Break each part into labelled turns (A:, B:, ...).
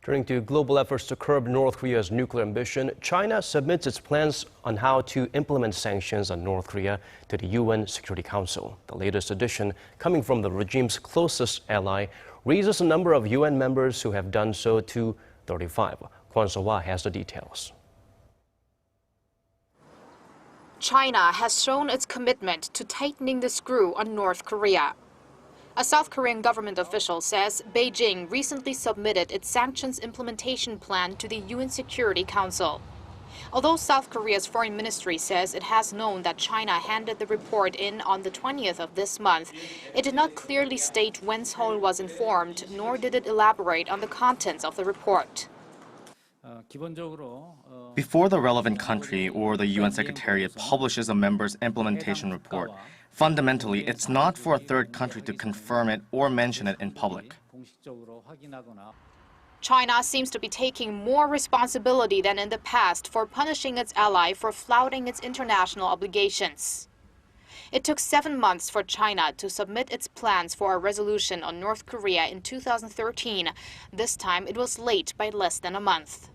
A: Turning to global efforts to curb North Korea's nuclear ambition, China submits its plans on how to implement sanctions on North Korea to the UN Security Council. The latest addition, coming from the regime's closest ally, raises the number of UN members who have done so to 35. Kwon Soa has the details.
B: China has shown its commitment to tightening the screw on North Korea. A South Korean government official says Beijing recently submitted its sanctions implementation plan to the UN Security Council. Although South Korea's foreign ministry says it has known that China handed the report in on the 20th of this month, it did not clearly state when Seoul was informed, nor did it elaborate on the contents of the report.
C: Before the relevant country or the UN Secretariat publishes a member's implementation report, fundamentally, it's not for a third country to confirm it or mention it in public.
B: China seems to be taking more responsibility than in the past for punishing its ally for flouting its international obligations. It took 7 months for China to submit its plans for a resolution on North Korea in 2013. This time, it was late by less than a month.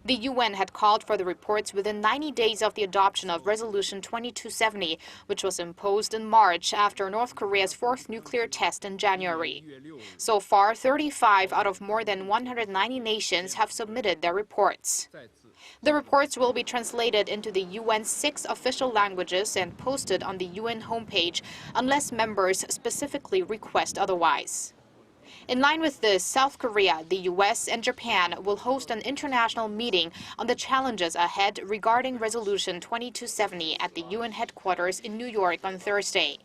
B: The UN had called for the reports within 90 days of the adoption of Resolution 2270, which was imposed in March after North Korea's fourth nuclear test in January. So far, 35 out of more than 190 nations have submitted their reports. The reports will be translated into the UN's 6 official languages and posted on the UN homepage unless members specifically request otherwise. In line with this, South Korea, the US, and Japan will host an international meeting on the challenges ahead regarding Resolution 2270 at the UN headquarters in New York on Thursday.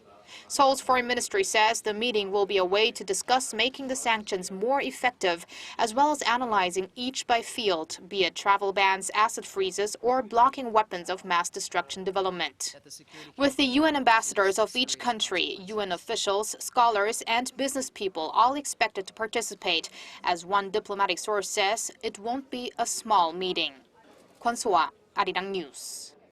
B: Seoul's foreign ministry says the meeting will be a way to discuss making the sanctions more effective, as well as analyzing each by field, be it travel bans, asset freezes, or blocking weapons of mass destruction development. With the UN ambassadors of each country, UN officials, scholars, and business people all expected to participate, as one diplomatic source says, it won't be a small meeting. Kwon Soa, Arirang News.